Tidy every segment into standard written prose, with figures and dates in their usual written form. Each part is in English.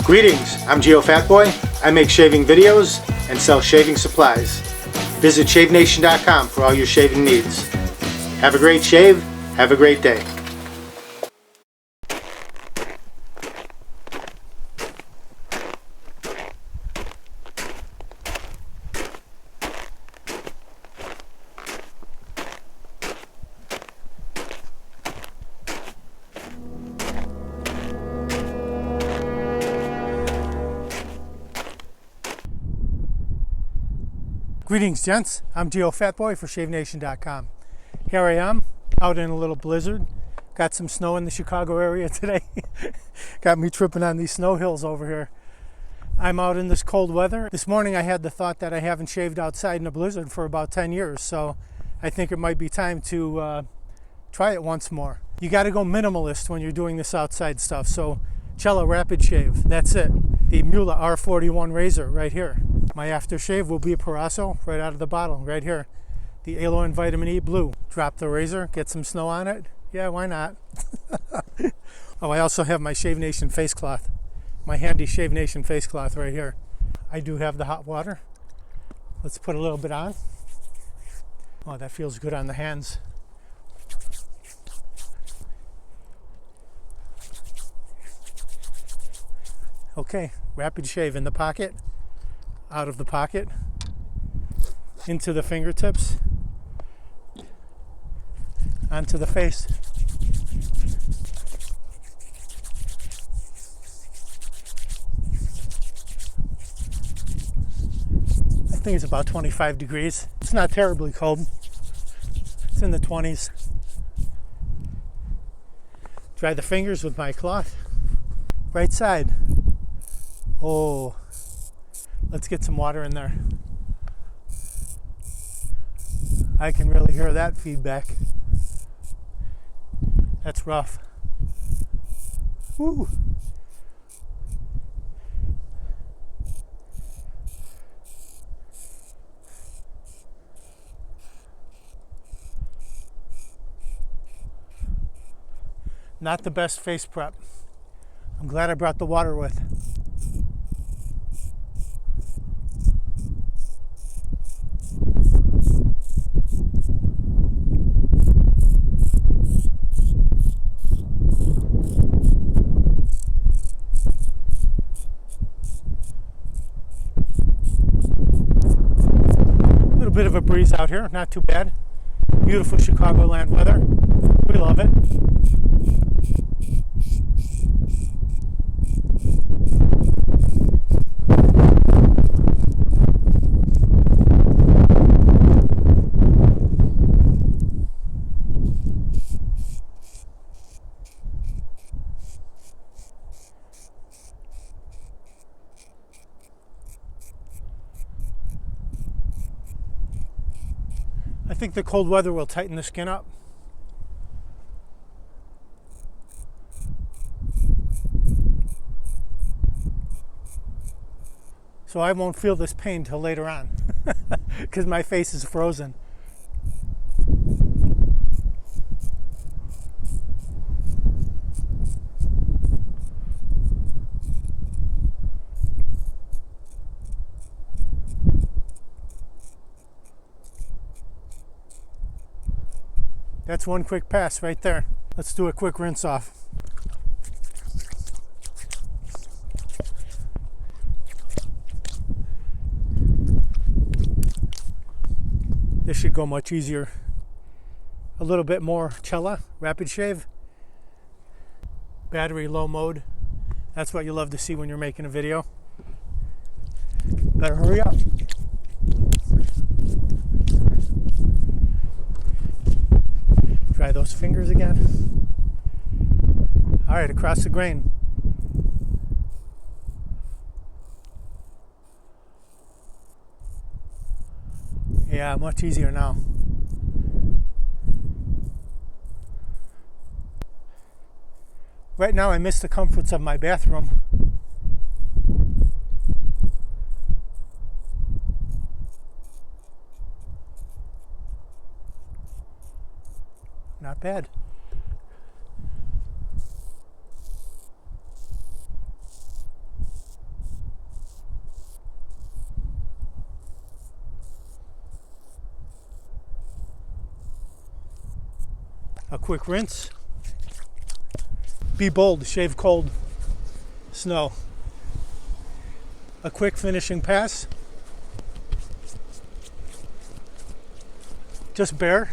Greetings, I'm Geofatboy. I make shaving videos and sell shaving supplies. Visit shavenation.com for all your shaving needs. Have a great shave, have a great day. Greetings, gents. I'm Geofatboy for shavenation.com. Here I am out in a little blizzard. Got some snow in the Chicago area today. Got me tripping on these snow hills over here. I'm out in this cold weather. This morning I had the thought that I haven't shaved outside in a blizzard for about 10 years, so I think it might be time to try it once more. You got to go minimalist when you're doing this outside stuff, so Cella Rapid-Shave, that's it. The Mühle R41 razor right here. My aftershave will be a Proraso right out of the bottle, right here. The Aloe and Vitamin E Blue. Drop the razor, get some snow on it. Yeah, why not? Oh, I also have my Shave Nation face cloth. My handy Shave Nation face cloth right here. I do have the hot water. Let's put a little bit on. Oh, that feels good on the hands. Okay, rapid shave in the pocket, out of the pocket, into the fingertips, onto the face. I think it's about 25 degrees. It's not terribly cold. It's in the 20s. Dry the fingers with my cloth. Right side. Oh, let's get some water in there. I can really hear that feedback. That's rough. Woo. Not the best face prep. I'm glad I brought the water with. Bit of a breeze out here, not too bad. Beautiful Chicagoland weather. We love it. I think the cold weather will tighten the skin up. So I won't feel this pain till later on because my face is frozen. That's one quick pass right there. Let's do a quick rinse off. This should go much easier. A little bit more Cella Rapid-Shave. Battery low mode. That's what you love to see when you're making a video. Better hurry up. Try those fingers again. All right, across the grain. Yeah, much easier now. Right now I miss the comforts of my bathroom. Not bad. A quick rinse. Be bold, shave cold snow. A quick finishing pass. Just bare.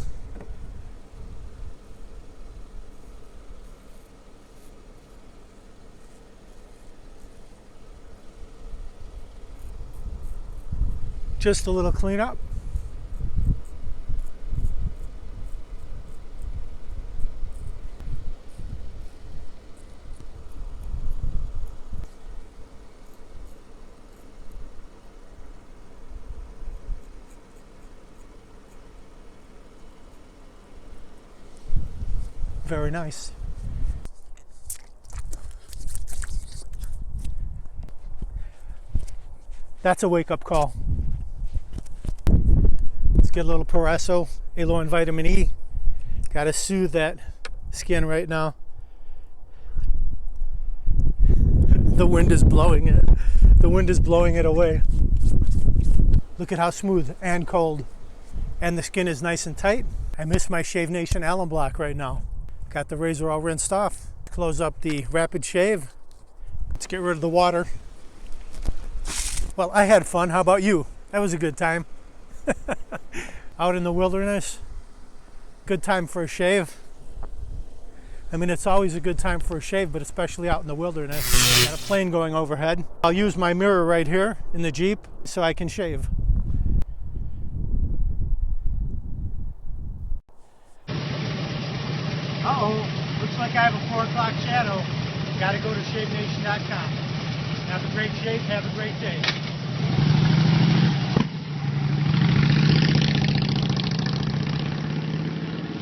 Just a little cleanup. Very nice. That's a wake-up call. Let's get a little Proraso, Aloe and vitamin E. Got to soothe that skin right now. The wind is blowing it. The wind is blowing it away. Look at how smooth and cold. And the skin is nice and tight. I miss my Shave Nation alum block right now. Got the razor all rinsed off. Close up the Rapid Shave. Let's get rid of the water. Well, I had fun. How about you? That was a good time. Out in the wilderness. Good time for a shave. I mean, it's always a good time for a shave, but especially out in the wilderness. Got a plane going overhead. I'll use my mirror right here in the Jeep so I can shave. Uh-oh, looks like I have a 4 o'clock shadow. Gotta go to shavenation.com. Have a great shave, have a great day.